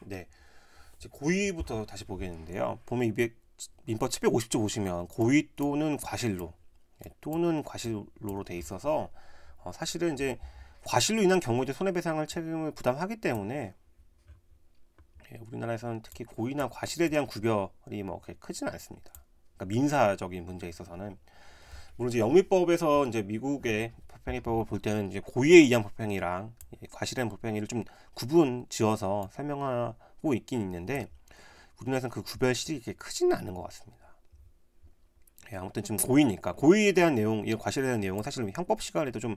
네, 이제 고의부터 다시 보겠는데요. 보면 민법 750조 보시면 고의 또는 과실로, 또는 과실로로 돼 있어서 사실은 이제 과실로 인한 경우에 손해배상을 책임을 부담하기 때문에 우리나라에서는 특히 고의나 과실에 대한 구별이 뭐 그렇게 크지는 않습니다. 그러니까 민사적인 문제에 있어서는 물론 이제 영미법에서 이제 미국의 법행위법을 볼 때는 이제 고의에 의한 법행위랑 과실에 의한 법행위를 좀 구분 지어서 설명하고 있긴 있는데 우리나라에서는 그 구별식이 그렇게 크지는 않은 것 같습니다. 아무튼 지금 고의니까 고의에 대한 내용, 이 과실에 대한 내용은 사실 형법 시간에도 좀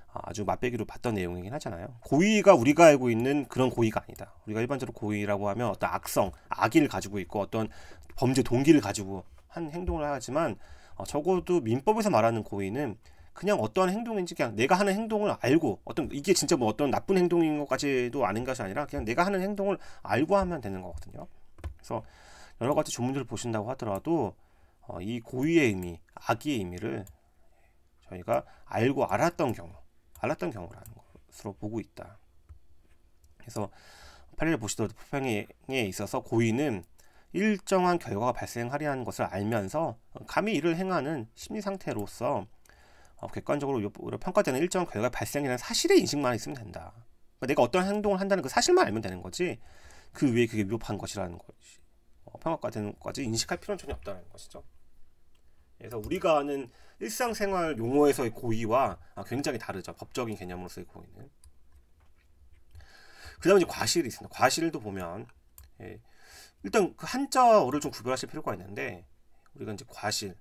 아주 맛배기로 봤던 내용이긴 하잖아요. 고의가 우리가 알고 있는 그런 고의가 아니다. 우리가 일반적으로 고의라고 하면 어떤 악성, 악의를 가지고 있고 어떤 범죄 동기를 가지고 한 행동을 하지만 적어도 민법에서 말하는 고의는 그냥 어떠한 행동인지 그냥 내가 하는 행동을 알고 어떤 이게 진짜 뭐 어떤 나쁜 행동인 것까지도 아는 것이 아니라 그냥 내가 하는 행동을 알고 하면 되는 거거든요. 그래서 여러 가지 조문들을 보신다고 하더라도 이 고의의 의미, 악의의 의미를 저희가 알고 알았던 경우라는 것으로 보고 있다. 그래서 판례를 보시더라도 불평에 있어서 고의는 일정한 결과가 발생하리라는 것을 알면서 감히 이를 행하는 심리 상태로서 객관적으로 평가되는 일정한 결과가 발생이라는 사실의 인식만 있으면 된다. 그러니까 내가 어떤 행동을 한다는 그 사실만 알면 되는 거지 그 외에 그게 위법한 것이라는 것이 평가가 되는 것까지 인식할 필요는 전혀 없다는 것이죠. 그래서 우리가 아는 일상생활 용어에서의 고의와 굉장히 다르죠. 법적인 개념으로서의 고의는. 그 다음에 이제 과실이 있습니다. 과실도 보면 일단 그 한자어를 좀 구별하실 필요가 있는데 우리가 이제 과실,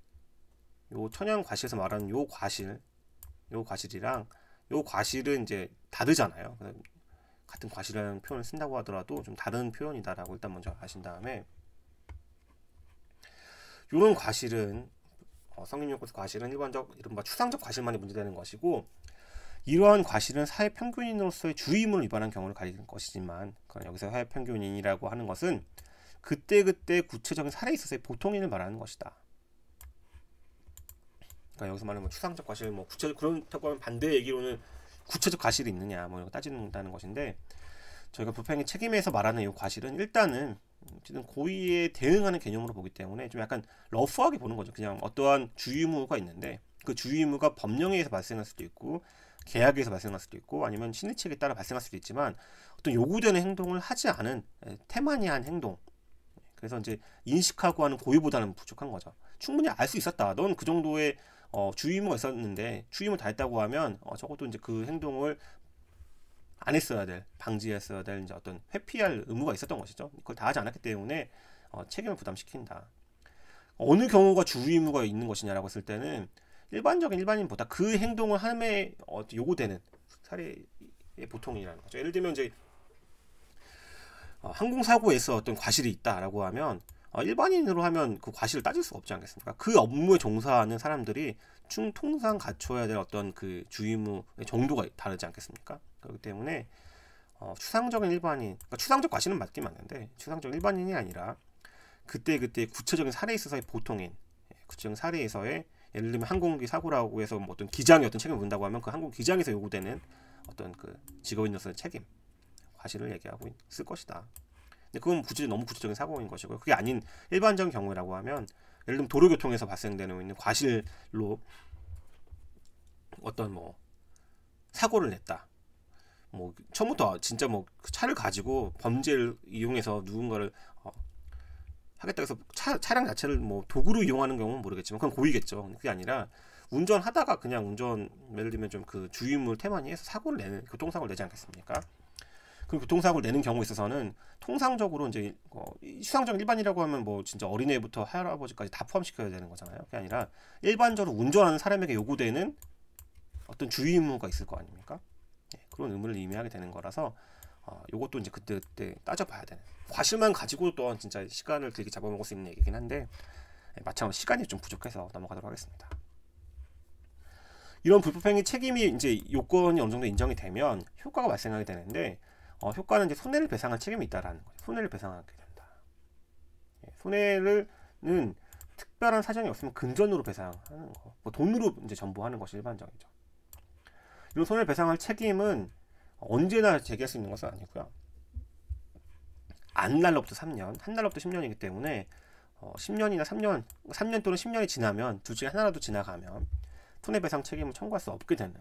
요 천연 과실에서 말하는 요 과실이랑 요 과실은 이제 다르잖아요. 같은 과실이라는 표현을 쓴다고 하더라도 좀 다른 표현이다라고 일단 먼저 아신 다음에 요런 과실은 성립요건에서 과실은 일반적 이른바 추상적 과실만이 문제되는 것이고 이러한 과실은 사회평균인으로서의 주의의무를 위반한 경우를 가리는 것이지만 여기서 사회평균인이라고 하는 것은 그때그때 구체적인 사례에 있어서의 보통인을 말하는 것이다. 그러니까 여기서 말하는 추상적 과실, 구체적 그렇다고 하면 반대 얘기로는 구체적 과실이 있느냐 이런 거 따진다는 것인데 저희가 불평의 책임에서 말하는 이 과실은 일단은 고의에 대응하는 개념으로 보기 때문에 좀 약간 러프하게 보는 거죠. 그냥 어떠한 주의의무가 있는데 그 주의의무가 법령에 의해서 발생할 수도 있고 계약에 의해서 발생할 수도 있고 아니면 신의책에 따라 발생할 수도 있지만 어떤 요구되는 행동을 하지 않은 태만이한 행동. 그래서 이제 인식하고 하는 고의보다는 부족한 거죠. 충분히 알 수 있었다. 넌 그 정도의 주의의무가 있었는데 주의의무 다 했다고 하면 적어도 이제 그 행동을 안 했어야 될, 방지했어야 될 이제 어떤 회피할 의무가 있었던 것이죠. 그걸 다 하지 않았기 때문에 책임을 부담시킨다. 어느 경우가 주의 의무가 있는 것이냐라고 했을 때는 일반적인 일반인보다 그 행동을 함에 요구되는 사례의 보통이라는 거죠. 예를 들면 이제 항공사고에서 어떤 과실이 있다라고 하면 일반인으로 하면 그 과실을 따질 수가 없지 않겠습니까? 그 업무에 종사하는 사람들이 통상 갖춰야 될 어떤 그 주의무의 정도가 다르지 않겠습니까? 그렇기 때문에 추상적인 일반인, 그러니까 추상적 과실은 맞긴 맞는데 추상적 일반인이 아니라 그때 구체적인 사례에 있어서의 보통인, 구체적인 사례에서의 예를 들면 항공기 사고라고 해서 어떤 기장이 어떤 책임을 문다고 하면 그 항공 기장에서 요구되는 어떤 그 직업인으로서의 책임, 과실을 얘기하고 있을 것이다. 근데 그건 너무 구체적인 사고인 것이고요. 그게 아닌 일반적인 경우라고 하면 예를 들면 도로교통에서 발생되는 있는 과실로 어떤 사고를 냈다. 처음부터 진짜 그 차를 가지고 범죄를 이용해서 누군가를 하겠다 해서 차량 자체를 도구로 이용하는 경우는 모르겠지만 그건 고의겠죠. 그게 아니라 운전하다가 그냥 예를 들면 좀 그 주의물 태만히 해서 사고를 내는 교통사고를 내지 않겠습니까? 그 교통사고를 내는 경우에 있어서는 통상적으로 이제 추상적 일반이라고 하면 진짜 어린애부터 할아버지까지 다 포함시켜야 되는 거잖아요. 그게 아니라 일반적으로 운전하는 사람에게 요구되는 어떤 주의 의무가 있을 거 아닙니까? 그런 의무를 의미하게 되는 거라서 요것도 이제 그때 따져봐야 되는 과실만 가지고 또한 진짜 시간을 길게 잡아먹을 수 있는 얘기긴 한데 마찬가지로 시간이 좀 부족해서 넘어가도록 하겠습니다. 이런 불법행위 책임이 이제 요건이 어느 정도 인정이 되면 효과가 발생하게 되는데 효과는 이제 손해를 배상할 책임이 있다라는 거예요. 손해를 배상하게 된다. 손해는 특별한 사정이 없으면 금전으로 배상하는 거, 돈으로 이제 전부하는 것이 일반적이죠. 이런 손해를 배상할 책임은 언제나 제기할 수 있는 것은 아니고요. 안 날로부터 3년, 한 날로부터 10년이기 때문에 10년이나 3년 또는 10년이 지나면 둘 중에 하나라도 지나가면 손해배상 책임을 청구할 수 없게 되는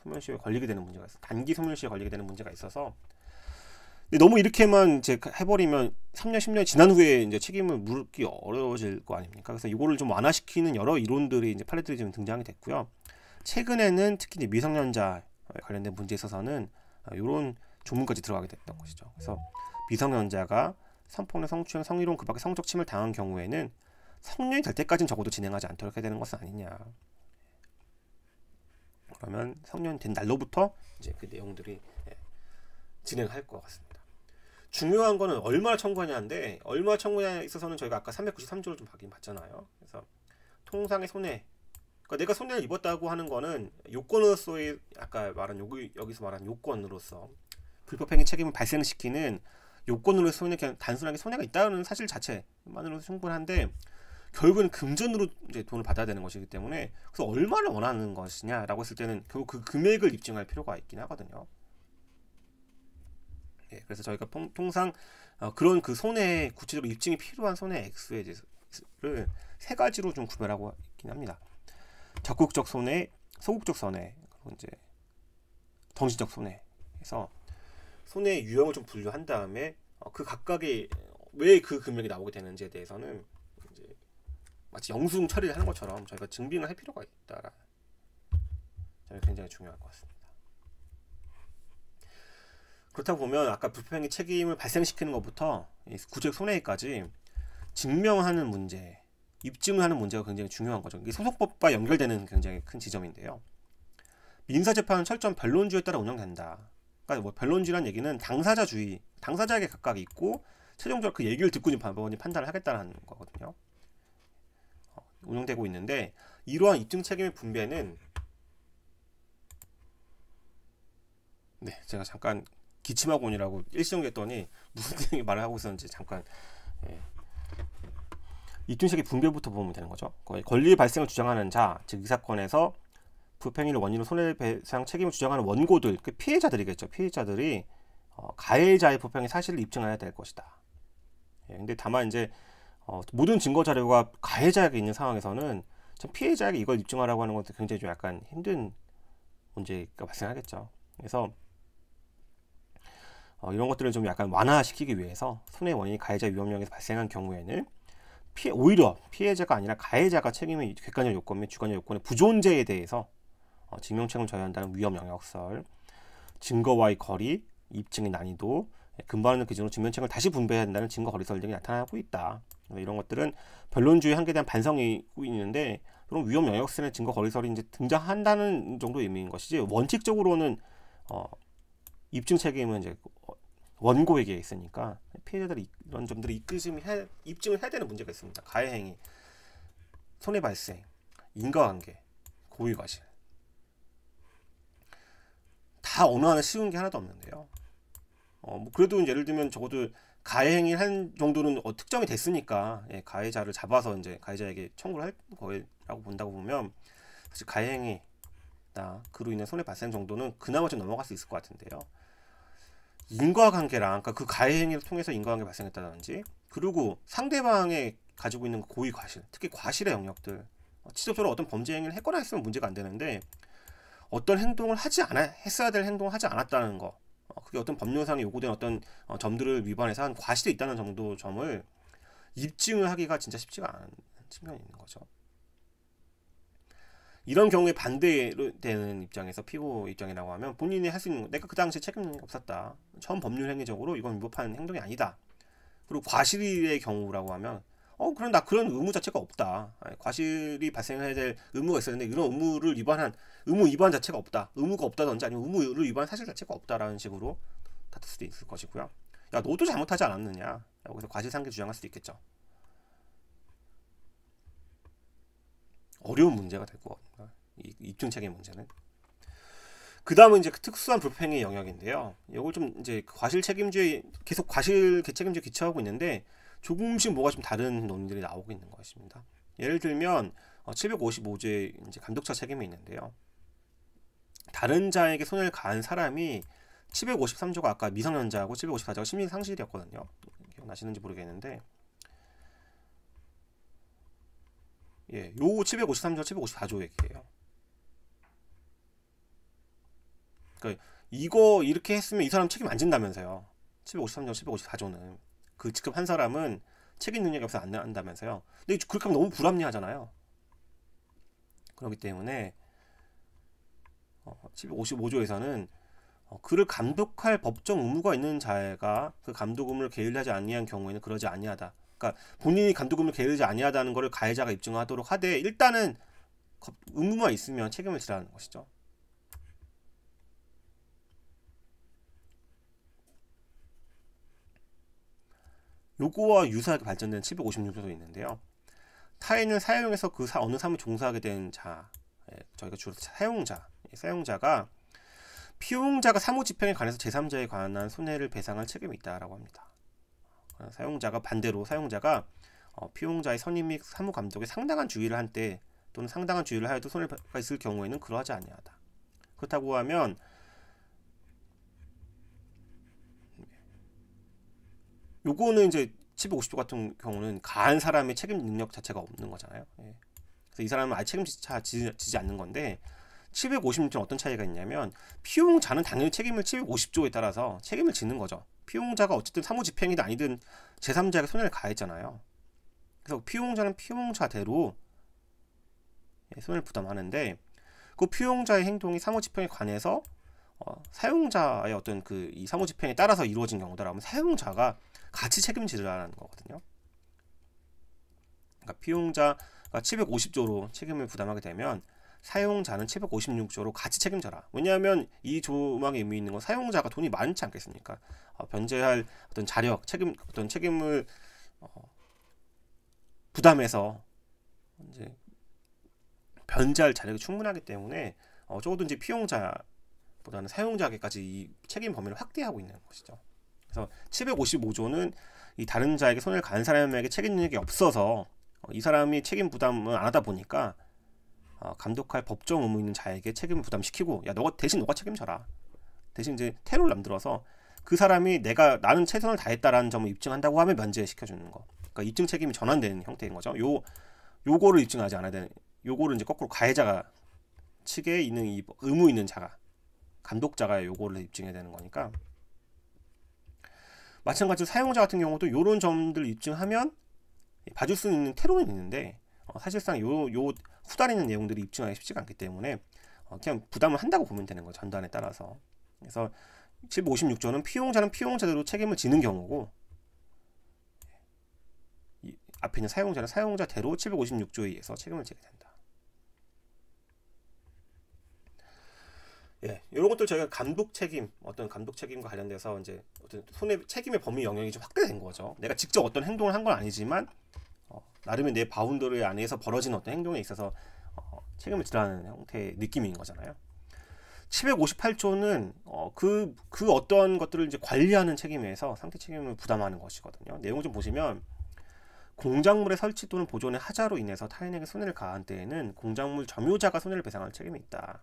소멸시효에 걸리게 되는 문제가 있어. 단기 소멸시효에 걸리게 되는 문제가 있어서. 근데 너무 이렇게만 이제 해버리면 3년, 10년이 지난 후에 이제 책임을 물기 어려워질 거 아닙니까? 그래서 이거를 좀 완화시키는 여러 이론들이 이제 판례들이 좀 등장이 됐고요. 최근에는 특히 이제 미성년자 관련된 문제에 있어서는 이런 조문까지 들어가게 됐던 것이죠. 그래서 미성년자가 성폭력, 성추행, 성희롱 그 밖에 성적 침해를 당한 경우에는 성년이 될 때까지는 적어도 진행하지 않도록 해야 되는 것은 아니냐. 그러면 성년이 된 날로부터 이제 그 내용들이 진행할 것 같습니다. 중요한 거는 얼마나 청구하냐인데, 얼마나 청구하냐에 있어서는 저희가 아까 393조를 좀 봤잖아요. 그래서 통상의 손해, 그러니까 내가 손해를 입었다고 하는 거는 요건으로서의, 아까 말한 여기서 말한 요건으로서 불법행위 책임을 발생시키는 요건으로 손해, 그냥 단순하게 손해가 있다는 사실 자체만으로도 충분한데, 결국은 금전으로 이제 돈을 받아야 되는 것이기 때문에, 그래서 얼마를 원하는 것이냐라고 했을 때는 결국 그 금액을 입증할 필요가 있긴 하거든요. 그래서 저희가 통상 그런 그 손해, 구체적으로 입증이 필요한 손해 액수에 대해서를 세 가지로 좀 구별하고 있긴 합니다. 적극적 손해, 소극적 손해, 그리고 이제 정신적 손해. 그래서 손해의 유형을 좀 분류한 다음에 그 각각의 왜 그 금액이 나오게 되는지에 대해서는 이제 마치 영수증 처리를 하는 것처럼 저희가 증빙을 할 필요가 있다라. 저는 굉장히 중요할 것 같습니다. 그렇다고 보면 아까 불법행위 책임을 발생시키는 것부터 구체적 손해까지 증명하는 문제, 입증을 하는 문제가 굉장히 중요한 거죠. 이게 소송법과 연결되는 굉장히 큰 지점인데요. 민사재판은 철저한 변론주의에 따라 운영된다. 그러니까 뭐 변론주의란 얘기는 당사자주의, 당사자에게 각각 있고 최종적으로 그 얘기를 듣고 법원이 판단을 하겠다는 거거든요. 운영되고 있는데, 이러한 입증 책임의 분배는 제가 잠깐 기침학원이라고 일시정지했더니 무슨 말을 하고 있었는지 잠깐 입증책의 분배부터 보면 되는 거죠. 권리 발생을 주장하는 자, 즉 이 사건에서 불법행위를 원인으로 손해배상 책임을 주장하는 원고들, 그 피해자들이겠죠. 피해자들이 가해자의 불법행위 사실을 입증해야 될 것이다. 근데 다만 이제 모든 증거 자료가 가해자에게 있는 상황에서는 피해자에게 이걸 입증하라고 하는 것도 굉장히 좀 약간 힘든 문제가 발생하겠죠. 그래서 이런 것들을 좀 약간 완화시키기 위해서 손해 원인이 가해자 위험령에서 발생한 경우에는 오히려 피해자가 아니라 가해자가 책임의 객관적 요건 및 주관적 요건의 부존재에 대해서 증명책임을 져야 한다는 위험 영역설, 증거와의 거리, 입증의 난이도, 근거하는 기준으로 증명책임을 다시 분배해야 한다는 증거 거리설 등이 나타나고 있다. 이런 것들은 변론주의 한계에 대한 반성이 있는데, 그런 위험 영역설의 증거 거리설이 이제 등장한다는 정도의 의미인 것이지, 원칙적으로는 입증 책임은 이제 원고에게 있으니까 피해자들이 이런 점들을 입증을 해야 되는 문제가 있습니다. 가해행위, 손해발생, 인과관계, 고의과실, 다 어느 하나 쉬운 게 하나도 없는데요. 뭐 그래도 예를 들면 적어도 가해행위 한 정도는 특정이 됐으니까 가해자를 잡아서 이제 가해자에게 청구를 할 거라고 본다고 보면, 사실 가해행위나 그로 인한 손해 발생 정도는 그나마 좀 넘어갈 수 있을 것 같은데요. 인과관계랑, 그러니까 그 가해행위를 통해서 인과관계 발생했다든지, 그리고 상대방의 가지고 있는 고의과실, 특히 과실의 영역들, 직접적으로 어떤 범죄 행위를 했거나 했으면 문제가 안 되는데, 어떤 행동을 했어야 될 행동을 하지 않았다는 거, 그게 어떤 법률상에 요구된 어떤 점들을 위반해서 한 과실이 있다는 점을 입증을 하기가 진짜 쉽지가 않은 측면이 있는 거죠. 이런 경우에 반대되는 입장에서 피고 입장이라고 하면, 본인이 할 수 있는, 내가 그 당시에 책임이 없었다, 처음 법률 행위적으로 이건 위법한 행동이 아니다, 그리고 과실의 경우라고 하면 그럼 나 그런 의무 자체가 없다, 과실이 발생해야 될 의무가 있었는데 이런 의무를 위반한 의무 위반 자체가 없다, 의무가 없다든지 아니면 의무를 위반한 사실 자체가 없다라는 식으로 다툴 수도 있을 것이고요. 야, 너도 잘못하지 않았느냐 라고 해서 과실상계 주장할 수도 있겠죠. 어려운 문제가 될 것 같습니다. 이 입증 책임 문제는. 그 다음은 이제 특수한 불법행위 영역인데요. 이걸 좀 이제 과실 책임주의, 계속 과실 책임주의 기초하고 있는데, 조금씩 뭐가 좀 다른 논의들이 나오고 있는 것입니다. 예를 들면 755조의 이제 감독차 책임이 있는데요. 다른 자에게 손해를 가한 사람이 753조가 아까 미성년자하고 754조가 심리상실이었거든요. 기억나시는지 모르겠는데, 예, 요 753조, 754조 얘기예요. 그러니까 이거 이렇게 했으면 이 사람 책임 안 진다면서요. 753조, 754조는 그 직접 한 사람은 책임 능력이 없어서 안 한다면서요. 근데 그렇게 하면 너무 불합리하잖아요. 그렇기 때문에 755조에서는 그를 감독할 법정 의무가 있는 자가 그 감독 의무를 게을리하지 아니한 경우에는 그러지 아니하다. 그러니까 본인이 감독 의무를 게을리하지 아니하다는 것을 가해자가 입증하도록 하되 일단은 의무만 있으면 책임을 지라는 것이죠. 요거와 유사하게 발전된 756조도 있는데요. 타인을 사용해서 그 어느 사람을 종사하게 된 자, 저희가 주로 사용자가 피용자가 사무집행에 관해서 제3자에 관한 손해를 배상할 책임이 있다라고 합니다. 반대로 사용자가 피용자의 선임 및 사무감독에 상당한 주의를 한 때 또는 상당한 주의를 하여도 손해가 있을 경우에는 그러하지 아니하다. 그렇다고 하면 요거는 이제 750조 같은 경우는 가한 사람의 책임 능력 자체가 없는 거잖아요. 예. 그래서 이 사람은 아예 책임지지 않는 건데 756조는 어떤 차이가 있냐면 피용자는 당연히 책임을 750조에 따라서 책임을 지는 거죠. 피용자가 어쨌든 사무집행이든 아니든 제3자에게 손해를 가했잖아요. 그래서 피용자는 피용자대로 손해를 부담하는데 그 피용자의 행동이 사무집행에 관해서 사용자의 어떤 이 사무집행에 따라서 이루어진 경우다라면 사용자가 같이 책임지라는 거거든요. 그러니까 피용자가 750조로 책임을 부담하게 되면 사용자는 756조로 같이 책임져라. 왜냐하면 이 조망에 의미 있는 건 사용자가 돈이 많지 않겠습니까? 변제할 어떤 자력, 어떤 책임을 부담해서 이제 변제할 자력이 충분하기 때문에 적어도 이제 피용자보다는 사용자에게까지 이 책임 범위를 확대하고 있는 것이죠. 그래서 755조는 이 다른 자에게 손해를 가한 사람에게 책임 능력이 없어서 이 사람이 책임 부담을 안 하다 보니까 감독할 법정 의무 있는 자에게 책임을 부담시키고 야 대신 너가 책임져라. 대신 이제 테러를 만들어서 그 사람이 나는 최선을 다했다라는 점을 입증한다고 하면 면제시켜주는 거. 그러니까 입증 책임이 전환되는 형태인 거죠. 요거를 입증하지 않아야 되는. 요거를 이제 거꾸로 가해자가 측에 있는 이 의무 있는 자가 감독자가 요거를 입증해야 되는 거니까. 마찬가지로 사용자 같은 경우도 이런 점들을 입증하면 봐줄 수 있는 테러는 있는데 사실상 요 후달리는 내용들이 입증하기 쉽지가 않기 때문에 그냥 부담을 한다고 보면 되는 거죠. 전단에 따라서. 그래서 756조는 피용자는 피용자대로 책임을 지는 경우고 앞에 있는 사용자는 사용자대로 756조에 의해서 책임을 지게 된다. 예, 이런 것들 저희가 어떤 감독 책임과 관련돼서 이제 어떤 책임의 범위 영역이 좀 확대된 거죠. 내가 직접 어떤 행동을 한 건 아니지만 나름의 내 바운더리 안에서 벌어진 어떤 행동에 있어서 책임을 지라는 형태의 느낌인 거잖아요. 758조는 그 어떤 것들을 이제 관리하는 책임에서 상대 책임을 부담하는 것이거든요. 내용 좀 보시면 공작물의 설치 또는 보존의 하자로 인해서 타인에게 손해를 가한 때에는 공작물 점유자가 손해를 배상할 책임이 있다.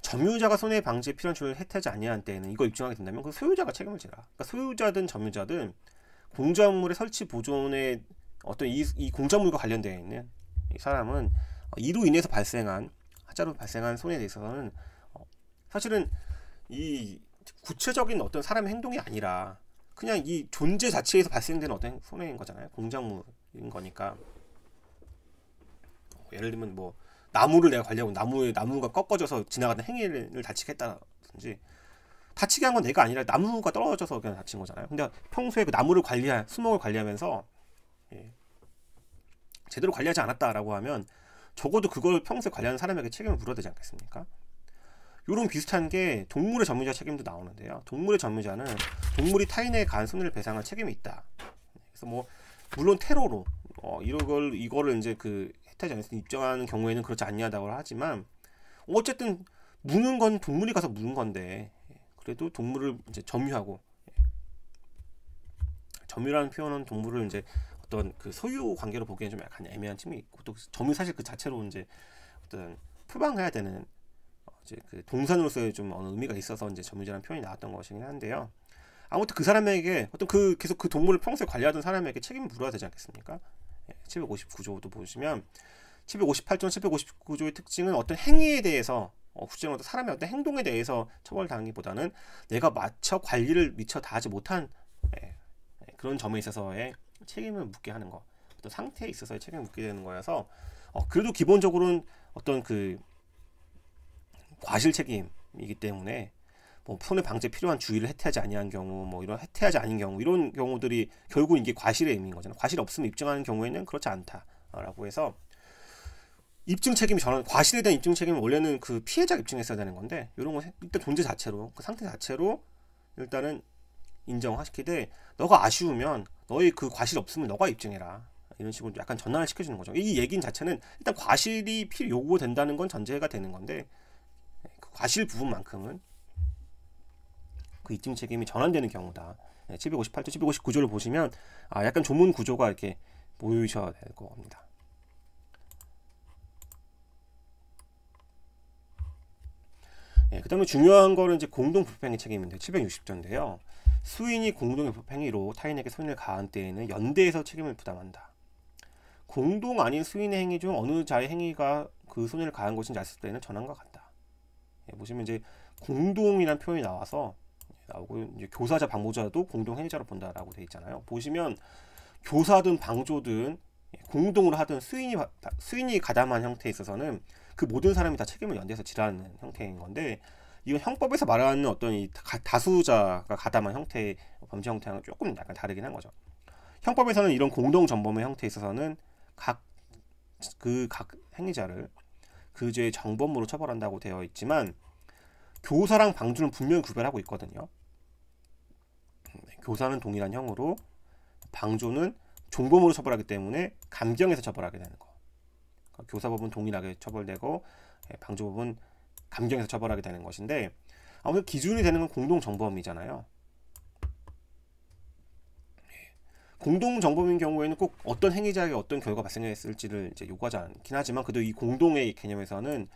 점유자가 손해 방지에 필요한 조치를 혜택하지 아니한 때에는 이걸 입증하게 된다면 그 소유자가 책임을 지라. 그러니까 소유자든 점유자든 공작물의 설치 보존에 어떤 이 공작물과 관련되어 있는 이 사람은 이로 인해서 하자로 발생한 손해에 대해서는 사실은 이 구체적인 어떤 사람의 행동이 아니라 그냥 이 존재 자체에서 발생되는 어떤 손해인 거잖아요. 공작물인 거니까. 예를 들면 뭐 나무를 내가 관리하고 나무가 꺾어져서 지나가는 행위를 다치게 했다든지 다치게 한 건 내가 아니라 나무가 떨어져서 그냥 다친 거잖아요. 근데 평소에 그 수목을 관리하면서 제대로 관리하지 않았다라고 하면 적어도 그걸 평소에 관리하는 사람에게 책임을 물어야 되지 않겠습니까? 이런 비슷한 게 동물의 점유자 책임도 나오는데요. 동물의 점유자는 동물이 타인에게 가한 손해를 배상할 책임이 있다. 그래서 뭐 물론 테러로 이거를 이제 혜택하지 않았을 때 입증하는 경우에는 그렇지 않냐고 하지만 어쨌든 무는 건 동물이 가서 무는 건데 그래도 동물을 이제 점유하고 점유라는 표현은 동물을 이제 어떤 소유 관계로 보기에는 좀 약간 애매한 측면이 있고 또 점유 사실 그 자체로 이제 어떤 표방해야 되는 이제 동산으로서의 좀 어느 의미가 있어서 이제 점유자라는 표현이 나왔던 것이긴 한데요. 아무튼 그 사람에게 어떤 계속 그 동물을 평소에 관리하던 사람에게 책임을 물어야 되지 않겠습니까? 759조도 보시면 758조, 759조의 특징은 어떤 행위에 대해서 구체적으로 어떤 사람의 어떤 행동에 대해서 처벌당하기보다는 내가 마쳐 관리를 미처 다하지 못한 그런 점에 있어서의 책임을 묻게 하는 거, 어떤 상태에 있어서의 책임을 묻게 되는 거여서 그래도 기본적으로는 어떤 그 과실 책임이기 때문에 뭐 손해방지에 필요한 주의를 해태하지 아니한 경우, 뭐 이런 해태하지 않은 경우, 이런 경우들이 결국 이게 과실의 의미인 거잖아요. 과실이 없으면 입증하는 경우에는 그렇지 않다라고 해서 입증 책임이 과실에 대한 입증 책임은 원래는 그 피해자가 입증했어야 되는 건데 이런 거 일단 존재 자체로 그 상태 자체로 일단은 인정하시키되 너가 아쉬우면 너의 그 과실이 없으면 너가 입증해라, 이런 식으로 약간 전환을 시켜주는 거죠. 이 얘기는 자체는 일단 과실이 요구된다는 건 전제가 되는 건데 그 과실 부분만큼은 그 입증 책임이 전환되는 경우다. 758조, 759조를 보시면 약간 조문 구조가 이렇게 보이셔야 될 겁니다. 그 다음에 중요한 거는 이제 공동 불법행위 책임인데 760조인데요. 수인이 공동의 불법행위로 타인에게 손해를 가한 때에는 연대에서 책임을 부담한다. 공동 아닌 수인의 행위 중 어느 자의 행위가 그 손해를 가한 것인지 알았을 때는 전환과 같다. 보시면 이제 공동이라는 표현이 나오고 이제 교사자 방조자도 공동 행위자로 본다라고 되어 있잖아요. 보시면 교사든 방조든 공동으로 하든 수인이 가담한 형태에 있어서는 그 모든 사람이 다 책임을 연대해서 지라는 형태인 건데, 이건 형법에서 말하는 어떤 이 다수자가 가담한 형태의 범죄 형태랑 조금 약간 다르긴 한 거죠. 형법에서는 이런 공동 전범의 형태에 있어서는 각 행위자를 그 죄의 정범으로 처벌한다고 되어 있지만 교사랑 방주는 분명히 구별하고 있거든요. 교사는 동일한 형으로, 방조는 종범으로 처벌하기 때문에 감경에서 처벌하게 되는 거. 그러니까 교사법은 동일하게 처벌되고 방조법은 감경에서 처벌하게 되는 것인데, 아무튼 기준이 되는 건 공동정범이잖아요. 공동정범인 경우에는 꼭 어떤 행위자에게 어떤 결과가 발생했을지를 이제 요구하지 않긴 하지만, 그래도 이 공동의 개념에서는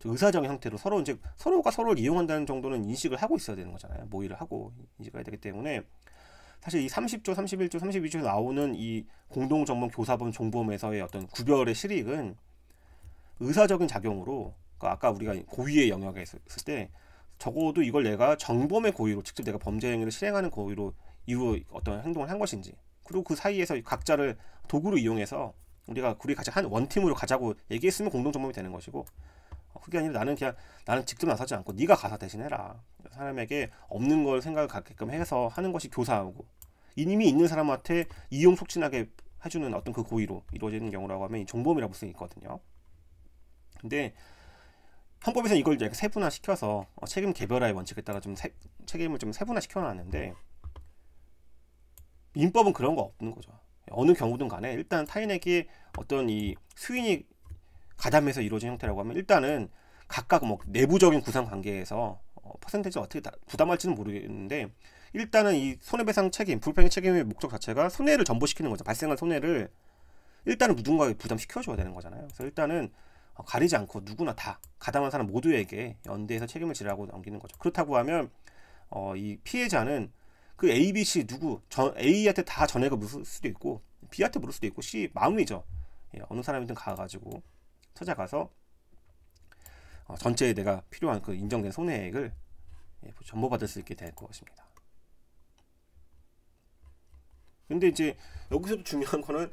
의사적인 형태로 서로가 서로를 이용한다는 정도는 인식을 하고 있어야 되는 거잖아요. 모의를 하고 인식을 해야 되기 때문에 사실 이 30조, 31조, 32조에 나오는 이 공동정범, 교사범, 종범에서의 어떤 구별의 실익은 의사적인 작용으로, 그러니까 아까 우리가 고의의 영역에 있을 때 적어도 이걸 내가 정범의 고의로, 직접 내가 범죄 행위를 실행하는 고의로 어떤 행동을 한 것인지, 그리고 그 사이에서 각자를 도구로 이용해서 우리 같이 한 원팀으로 가자고 얘기했으면 공동정범이 되는 것이고, 그게 아니라 나는 직접 나서지 않고 네가 가서 대신해라, 사람에게 없는 걸 생각을 갖게끔 해서 하는 것이 교사하고, 이미 있는 사람한테 이용 촉진하게 해주는 어떤 그 고의로 이루어지는 경우라고 하면 이 종범이라고 볼 수 있거든요. 근데 헌법에서는 이걸 이제 세분화시켜서 책임 개별화의 원칙에 따라 책임을 좀 세분화시켜 놨는데, 민법은 그런 거 없는 거죠. 어느 경우든 간에 일단 타인에게 어떤 이 수인이 가담해서 이루어진 형태라고 하면 일단은 각각 뭐 내부적인 구상 관계에서 퍼센테이지를 어떻게 부담할지는 모르겠는데, 일단은 이 손해배상 책임, 불법행위 책임의 목적 자체가 손해를 전보시키는 거죠. 발생한 손해를 일단은 누군가에게 부담시켜줘야 되는 거잖아요. 그래서 일단은 가리지 않고 누구나 다 가담한 사람 모두에게 연대해서 책임을 지라고 넘기는 거죠. 그렇다고 하면 이 피해자는 그 A, B, C A한테 다 전액을 물을 수도 있고 B한테 물을 수도 있고 C 마음이죠. 어느 사람이든 가가지고 찾아가서 전체에 내가 필요한 그 인정된 손해액을 전보받을 수 있게 될 것입니다. 근데 이제 여기서도 중요한 거는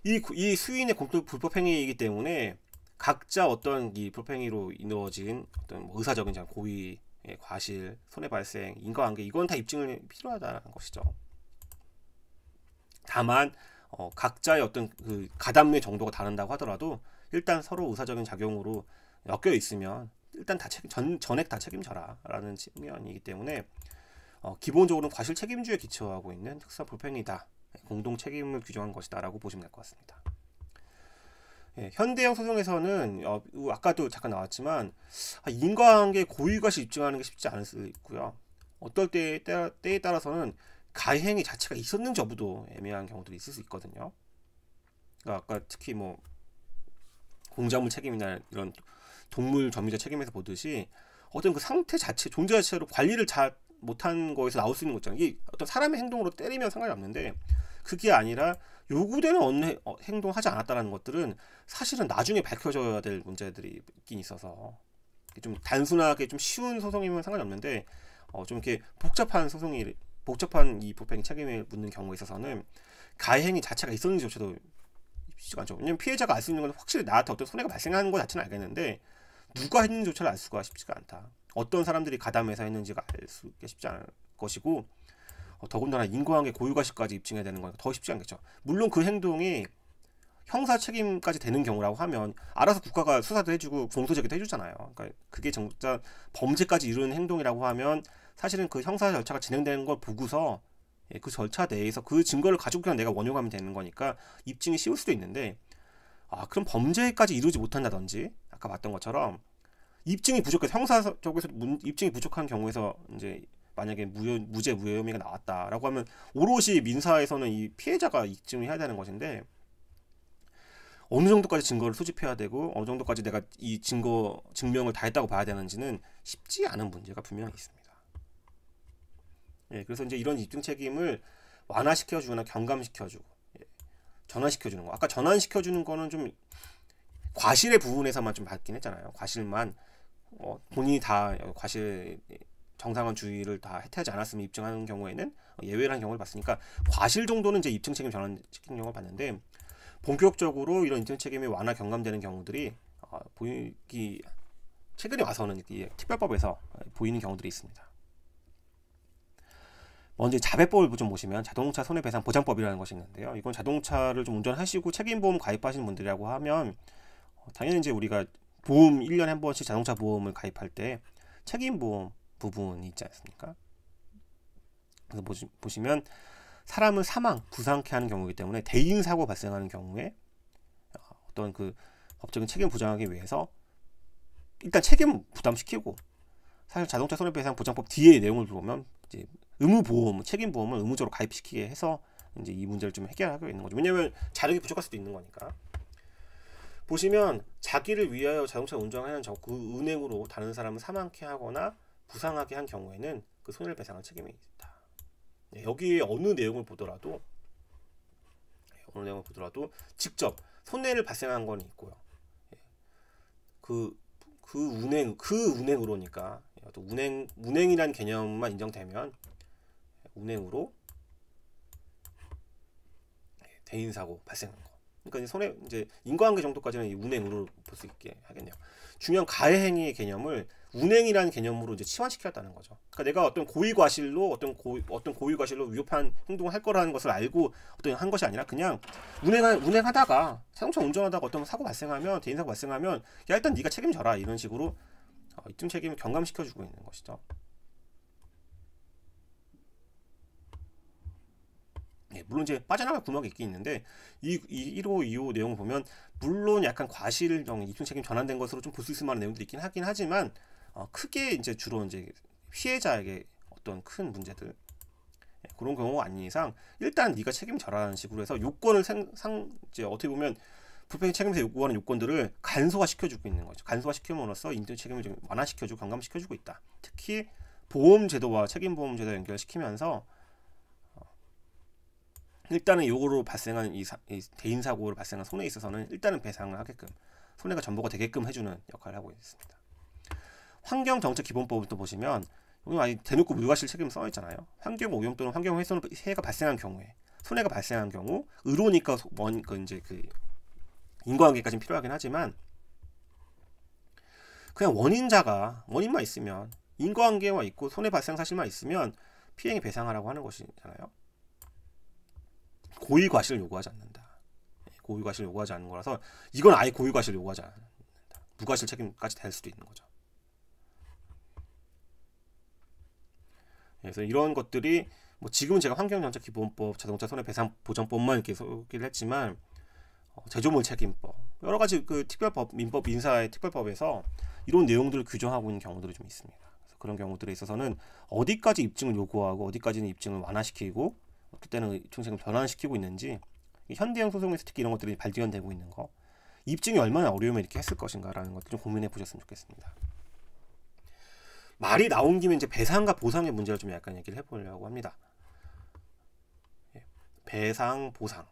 이 수인의 불법행위이기 때문에 각자 어떤 이 불법행위로 이루어진 어떤 뭐 의사적인 고의, 과실, 손해발생, 인과관계, 이건 다 입증이 필요하다는 것이죠. 다만 각자의 어떤 그 가담의 정도가 다른다고 하더라도 일단 서로 의사적인 작용으로 엮여 있으면 일단 다 전액 다 책임져라 라는 측면이기 때문에 기본적으로는 과실 책임주에 기초하고 있는 특수한 불법행위다, 공동 책임을 규정한 것이다 라고 보시면 될 것 같습니다. 현대형 소송에서는 아까도 잠깐 나왔지만 인과관계 고의과실 입증하는 게 쉽지 않을 수 있고요. 어떨 때에 따라서는 가해행위 자체가 있었는지 여부도 애매한 경우들이 있을 수 있거든요. 그러니까 아까 특히 뭐 공작물 책임이나 이런 동물 점유자 책임에서 보듯이 어떤 그 상태 자체, 존재 자체로 관리를 못한 거에서 나올 수 있는 거 있잖아요. 이게 어떤 사람의 행동으로 때리면 상관이 없는데 그게 아니라 요구되는 어느 행동하지 않았다라는 것들은 사실은 나중에 밝혀져야 될 문제들이 있긴 있어서 좀 단순하게 좀 쉬운 소송이면 상관이 없는데 좀 이렇게 복잡한 이 불법행위 책임을 묻는 경우에 있어서는 가해 행위 자체가 있었는지조차도 쉽지가 않죠. 왜냐면 피해자가 알 수 있는 건 확실히 나한테 어떤 손해가 발생하는 것 자체는 알겠는데 누가 했는지조차를 알 수가 쉽지가 않다. 어떤 사람들이 가담해서 했는지가 알 수가 쉽지 않을 것이고 더군다나 인과관계 고유과실까지 입증해야 되는 거니까 더 쉽지 않겠죠. 물론 그 행동이 형사 책임까지 되는 경우라고 하면 알아서 국가가 수사도 해주고 공소제기도 해주잖아요. 그러니까 그게 진짜 범죄까지 이르는 행동이라고 하면 사실은 그 형사 절차가 진행되는 걸 보고서 그 절차 내에서 그 증거를 가지고 그냥 내가 원용하면 되는 거니까 입증이 쉬울 수도 있는데 그럼 범죄까지 이루지 못한다든지 아까 봤던 것처럼 입증이 부족해서 형사 쪽에서 입증이 부족한 경우에서 이제 만약에 무죄 무효 혐의가 나왔다라고 하면 오롯이 민사에서는 이 피해자가 입증을 해야 되는 것인데 어느 정도까지 증거를 수집해야 되고 어느 정도까지 내가 이 증명을 다 했다고 봐야 되는지는 쉽지 않은 문제가 분명히 있습니다. 그래서 이제 이런 입증 책임을 완화시켜주거나 경감시켜주고 전환시켜주는 거. 아까 전환시켜주는 거는 좀 과실의 부분에서만 좀 받긴 했잖아요. 과실만 본인이 다 과실 정상화주의를 다 해태하지 않았으면 입증하는 경우에는 예외라는 경우를 봤으니까 과실 정도는 이제 입증 책임 전환시키는 경우를 봤는데 본격적으로 이런 입증 책임이 완화 경감되는 경우들이 보이기 최근에 와서는 특별법에서 보이는 경우들이 있습니다. 먼저 자배법을 좀 보시면 자동차 손해배상 보장법이라는 것이 있는데요. 이건 자동차를 좀 운전하시고 책임보험 가입하시는 분들이라고 하면 당연히 이제 우리가 보험 1년에 한 번씩 자동차 보험을 가입할 때 책임보험 부분이 있지 않습니까? 그래서 보시면 사람을 사망, 부상케 하는 경우이기 때문에 대인사고 발생하는 경우에 어떤 그 법적인 책임 보장하기 위해서 일단 책임 부담시키고 사실 자동차 손해배상 보장법 뒤에 내용을 보면 이제 의무보험, 책임보험을 의무적으로 가입시키게 해서 이제 이 문제를 좀 해결하고 있는 거죠. 왜냐하면 자력이 부족할 수도 있는 거니까. 보시면 자기를 위하여 자동차 운전하는 그 은행으로 다른 사람을 사망케 하거나 부상하게 한 경우에는 그 손해를 배상할 책임이 있다. 여기에 어느 내용을 보더라도 직접 손해를 발생한 건 있고요. 그 운행으로니까 운행이라는 개념만 인정되면 운행으로 대인사고 발생한 거. 그러니까 이제 인과관계 정도까지는 운행으로 볼 수 있게 하겠네요. 중요한 가해 행위의 개념을 운행이라는 개념으로 이제 치환시켰다는 거죠. 그러니까 내가 어떤 고의과실로 어떤 고의과실로 위협한 행동을 할 거라는 것을 알고 한 것이 아니라 그냥 운행하다가 자동차 운전하다가 어떤 사고 발생하면 대인사고 발생하면 야 일단 네가 책임져라 이런 식으로 입증 책임을 경감시켜주고 있는 것이죠. 물론 이제 빠져나갈 구멍이 있긴 있는데 이 1호, 2호 내용을 보면 물론 약간 과실형 입증 책임 전환된 것으로 좀 볼 수 있을 만한 내용들이 있긴 하긴 하지만 크게 이제 주로 이제 피해자에게 어떤 큰 문제들 그런 경우가 아닌 이상 일단 네가 책임져라는 식으로 해서 요건을 이제 어떻게 보면 불법행위 책임에서 요구하는 요건들을 간소화시켜주고 있는 거죠. 간소화시킴으로써 인증 책임을 좀 완화시켜주고 경감시켜주고 있다. 특히 보험제도와 책임보험제도 연결시키면서 일단은 요거로 발생한 이 대인사고로 발생한 손해에 있어서는 일단은 배상을 하게끔 손해가 전부가 되게끔 해주는 역할을 하고 있습니다. 환경정책기본법을 또 보시면 여기 많이 대놓고 물과실 책임 써 있잖아요. 환경오염 또는 환경훼손해가 발생한 경우에 손해가 발생한 경우 의로니까 이제 그 인과관계까지는 필요하긴 하지만 그냥 원인만 있으면 인과관계와 있고 손해 발생 사실만 있으면 피해액 배상하라고 하는 것이잖아요. 고의과실을 요구하지 않는다. 고의과실을 요구하지 않는 거라서 이건 아예 고의과실을 요구하지 않는다. 무과실 책임까지 될 수도 있는 거죠. 그래서 이런 것들이 지금은 제가 환경정책기본법, 자동차 손해배상보장법만 이렇게 소개를 했지만 제조물 책임법, 여러 가지 그 특별법, 민법, 민사의 특별법에서 이런 내용들을 규정하고 있는 경우들이 좀 있습니다. 그래서 그런 경우들에 있어서는 어디까지 입증을 요구하고 어디까지는 입증을 완화시키고 그때는 입증 책임을 전환시키고 있는지 현대형 소송에서 특히 이런 것들이 발견되고 있는 거 입증이 얼마나 어려우면 이렇게 했을 것인가라는 것들 좀 고민해 보셨으면 좋겠습니다. 말이 나온 김에 이제 배상과 보상의 문제를 좀 약간 얘기를 해보려고 합니다. 예, 배상, 보상,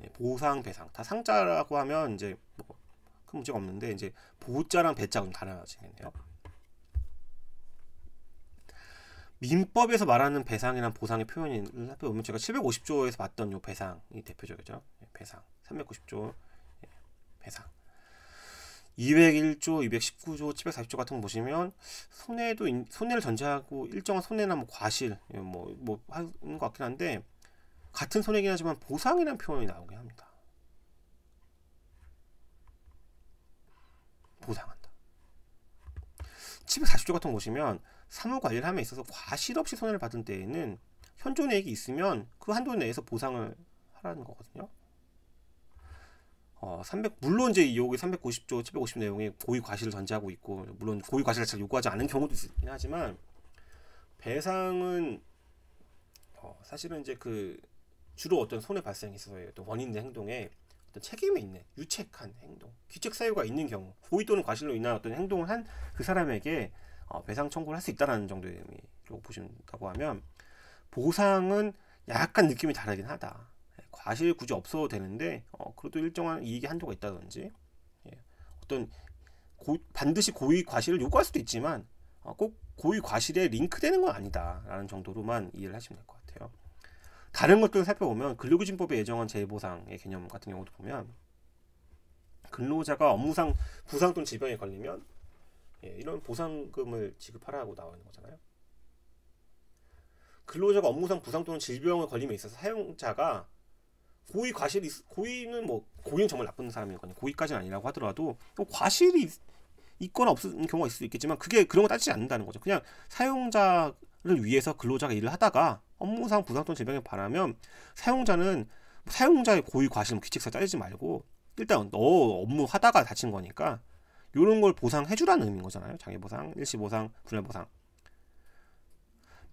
예, 보상, 배상 다 상자라고 하면 이제 뭐 큰 문제가 없는데 이제 보자랑 배자가 좀 달라지겠네요. 민법에서 말하는 배상이란 보상의 표현을 살펴보면 제가 750조에서 봤던 요 배상이 대표적이죠. 예, 배상 390조 예, 배상 201조, 219조, 740조 같은 거 보시면 손해를 전제하고 일정한 손해나 뭐 과실 뭐 하는 것 같긴 한데 같은 손해긴 하지만 보상이라는 표현이 나오게 합니다. 보상한다. 740조 같은 거 보시면 사무 관리를 함에 있어서 과실 없이 손해를 받은 때에는 현존이익이 있으면 그 한도 내에서 보상을 하라는 거거든요. 물론 이제 여기 390조, 750 내용에 고의 과실을 전제하고 있고, 물론 고의 과실을 잘 요구하지 않은 경우도 있긴 하지만, 배상은 사실은 이제 그 주로 어떤 손해 발생에 있어서의 어떤 원인의 행동에 어떤 책임이 있는 유책한 행동, 귀책 사유가 있는 경우, 고의 또는 과실로 인한 어떤 행동을 한 그 사람에게 배상 청구를 할 수 있다라는 정도의 의미로 보신다고 하면, 보상은 약간 느낌이 다르긴 하다. 과실 굳이 없어도 되는데 그래도 일정한 이익의 한도가 있다든지 어떤 반드시 고의 과실을 요구할 수도 있지만 꼭 고의 과실에 링크되는 건 아니다 라는 정도로만 이해를 하시면 될 것 같아요. 다른 것들을 살펴보면 근로기준법에 예정한 재보상의 개념 같은 경우도 보면 근로자가 업무상 부상 또는 질병에 걸리면 이런 보상금을 지급하라고 나와 있는 거잖아요. 근로자가 업무상 부상 또는 질병에 걸림에 있어서 사용자가 고의는 뭐 고의는 정말 나쁜 사람이거든요. 고의까지는 아니라고 하더라도 과실이 있거나 없는 경우가 있을 수 있겠지만 그게 그런 거 따지지 않는다는 거죠. 그냥 사용자를 위해서 근로자가 일을 하다가 업무상 부상 또는 질병에 반하면 사용자는 사용자의 고의 과실 규칙서 따지지 말고 일단 너 업무 하다가 다친 거니까 이런 걸 보상해주라는 의미인 거잖아요. 장애보상, 일시보상, 분할보상.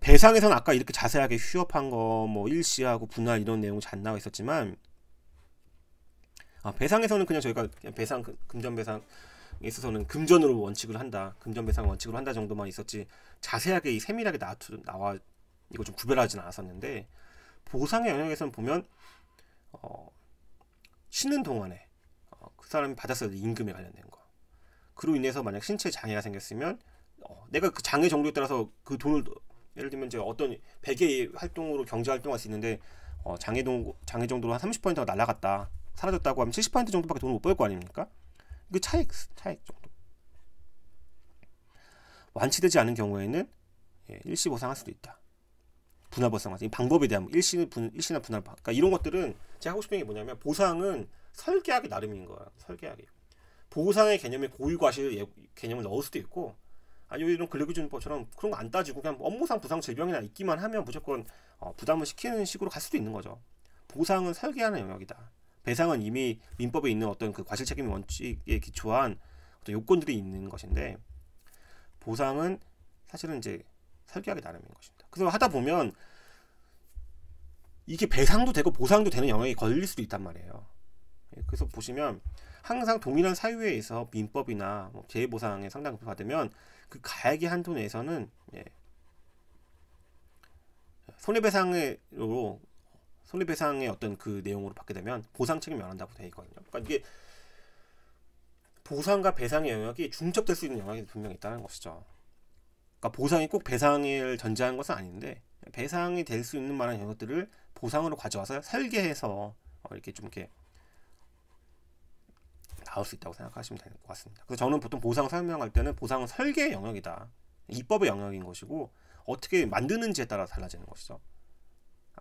배상에서는 아까 이렇게 자세하게 휴업한 거, 뭐 일시하고 분할 이런 내용 잘 나와 있었지만 배상에서는 그냥 저희가 배상 금전배상에 있어서는 금전으로 원칙을 한다, 금전배상 원칙으로 한다 정도만 있었지 자세하게 이 세밀하게 나와 이거 좀 구별하지는 않았었는데 보상의 영역에서는 보면 쉬는 동안에 그 사람이 받았어야 될 임금에 관련된 거. 그로 인해서 만약 신체 장애가 생겼으면 내가 그 장애 정도에 따라서 그 돈을 예를 들면 이제 어떤 100의 활동으로 경제 활동할 수 있는데 장애 정도로 한 30%가 날아갔다 사라졌다고 하면 70% 정도밖에 돈을 못 벌 거 아닙니까? 그 차익 정도. 완치되지 않은 경우에는 일시보상할 수도 있다. 분할보상 같은 이 방법에 대한 일시나 분할. 그러니까 이런 것들은 제가 하고 싶은 게 뭐냐면 보상은 설계하기 나름인 거야. 설계하기. 보상의 개념에 고의과실 개념을 넣을 수도 있고 이런 근로기준법처럼 그런 거 안 따지고 그냥 업무상 부상 질병이나 있기만 하면 무조건 부담을 시키는 식으로 갈 수도 있는 거죠. 보상은 설계하는 영역이다. 배상은 이미 민법에 있는 어떤 그 과실책임 원칙에 기초한 어떤 요건들이 있는 것인데 보상은 사실은 이제 설계하기 나름인 것입니다. 그래서 하다 보면 이게 배상도 되고 보상도 되는 영역이 걸릴 수도 있단 말이에요. 그래서 보시면 항상 동일한 사유에서 민법이나 재해보상에 상당금을 받으면 그 가액의 한도 내에서는 손해배상의 어떤 그 내용으로 받게 되면 보상 책임이 안 한다고 되어 있거든요. 그러니까 이게 보상과 배상의 영역이 중첩될 수 있는 영역이 분명히 있다는 것이죠. 그러니까 보상이 꼭 배상을 전제하는 것은 아닌데 배상이 될 수 있는 만한 영역들을 보상으로 가져와서 설계해서 이렇게 좀 이렇게 나올 수 있다고 생각하시면 될 것 같습니다. 그래서 저는 보통 보상 설명할 때는 보상은 설계의 영역이다. 입법의 영역인 것이고 어떻게 만드는지에 따라 달라지는 것이죠.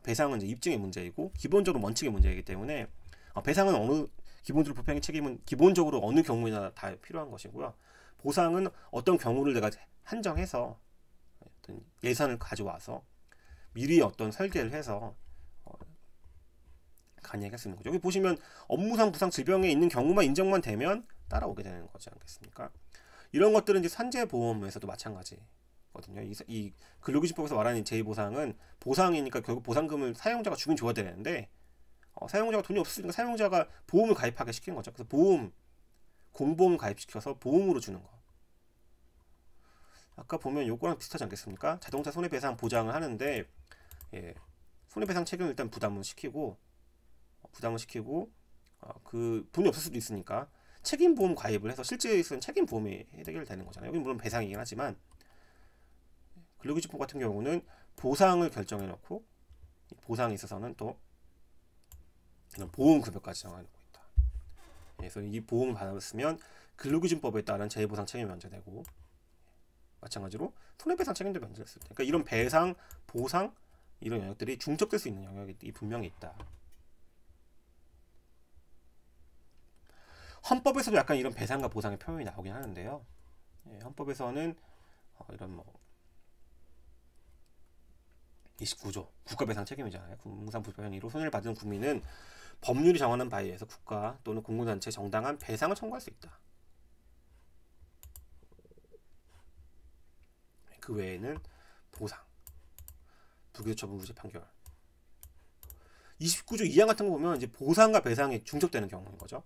배상은 이제 입증의 문제이고 기본적으로 원칙의 문제이기 때문에 배상은 기본적으로 불평의 책임은 기본적으로 어느 경우에나 다 필요한 것이고요. 보상은 어떤 경우를 내가 한정해서 어떤 예산을 가져와서 미리 어떤 설계를 해서 간이하게 쓰는 거죠. 여기 보시면 업무상 부상 질병에 있는 경우만 인정만 되면 따라오게 되는 거지 않겠습니까? 이런 것들은 이제 산재보험에서도 마찬가지거든요. 이 근로기준법에서 말하는 제2보상은 보상이니까 결국 보상금을 사용자가 주긴 줘야 되는데 사용자가 돈이 없으니까 사용자가 보험을 가입하게 시키는 거죠. 그래서 공보험 가입시켜서 보험으로 주는 거. 아까 보면 요거랑 비슷하지 않겠습니까? 자동차 손해배상 보장을 하는데 예, 손해배상 책임을 일단 부담을 시키고 그 돈이 없을 수도 있으니까 책임보험 가입을 해서 실제 있은 책임보험이 해결되는 거잖아요. 여기 물론 배상이긴 하지만 근로기준법 같은 경우는 보상을 결정해 놓고 보상에 있어서는 또 이런 보험급여까지 정해놓고 있다. 그래서 이 보험을 받았으면 근로기준법에 따른 재해보상 책임이 면제되고 마찬가지로 손해배상 책임도 면제됐을 때, 그러니까 이런 배상, 보상 이런 영역들이 중첩될 수 있는 영역이 분명히 있다. 헌법에서도 약간 이런 배상과 보상의 표현이 나오긴 하는데요. 예, 헌법에서는 이런 뭐 29조 국가배상 책임이잖아요. 공무상 불법행위로 손해를 받은 국민은 법률이 정하는 바에 의해서 국가 또는 공공단체에 정당한 배상을 청구할 수 있다. 그 외에는 보상, 불기소처분 무죄 판결. 29조 2항 같은 거 보면 이제 보상과 배상이 중첩되는 경우인 거죠.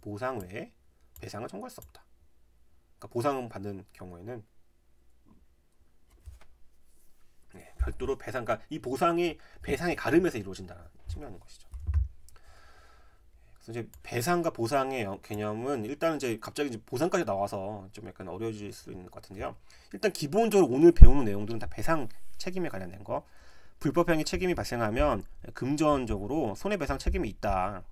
보상 외에 배상을 청구할 수 없다. 그러니까 보상 받는 경우에는 별도로 배상, 그러니까 이 보상이 배상의 가름에서 이루어진다는 측면인 것이죠. 그래서 이제 배상과 보상의 개념은 일단은 이제 갑자기 이제 보상까지 나와서 좀 약간 어려워질 수 있는 것 같은데요. 일단 기본적으로 오늘 배우는 내용들은 다 배상 책임에 관련된 거. 불법행위 책임이 발생하면 금전적으로 손해배상 책임이 있다.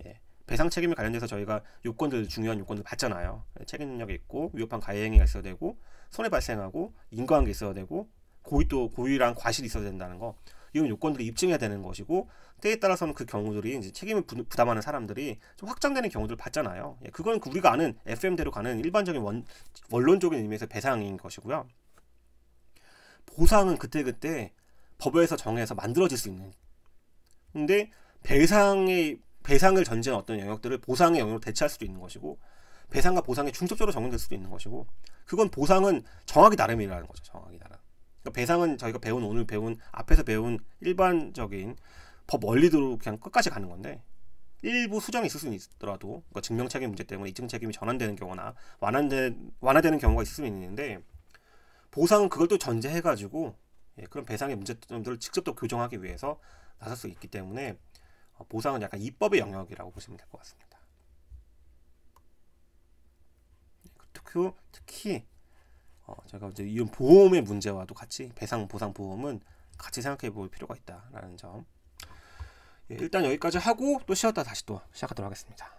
예. 배상 책임에 관련돼서 저희가 요건들, 중요한 요건들 봤잖아요. 책임 능력이 있고 위협한 가해행위가 있어야 되고 손해 발생하고 인과관계 있어야 되고 고의랑 과실이 있어야 된다는 거. 이런 요건들이 입증해야 되는 것이고 때에 따라서는 그 경우들이 이제 책임을 부담하는 사람들이 좀 확장되는 경우들을 봤잖아요. 예, 그건 우리가 아는 FM대로 가는 일반적인 원론적인 의미에서 배상인 것이고요. 보상은 그때그때 법에서 정해서 만들어질 수 있는. 근데 배상을 전제한 어떤 영역들을 보상의 영역으로 대체할 수도 있는 것이고 배상과 보상이 중첩적으로 적용될 수도 있는 것이고 그건 보상은 정하기 나름이라는 거죠. 정하기 나름. 그러니까 배상은 저희가 앞에서 배운 일반적인 법 원리대로 그냥 끝까지 가는 건데 일부 수정이 있을 수는 있더라도 그러니까 증명책임 문제 때문에 이증 책임이 전환되는 경우나 완화되는 경우가 있을 수는 있는데 보상은 그걸 또 전제해가지고 그런 배상의 문제점들을 직접 또 교정하기 위해서 나설 수 있기 때문에 보상은 약간 입법의 영역이라고 보시면 될 것 같습니다. 특히 제가 이제 이런 보험의 문제와도 같이 배상, 보상, 보험은 같이 생각해 볼 필요가 있다라는 점. 예, 일단 여기까지 하고 또 쉬었다 다시 또 시작하도록 하겠습니다.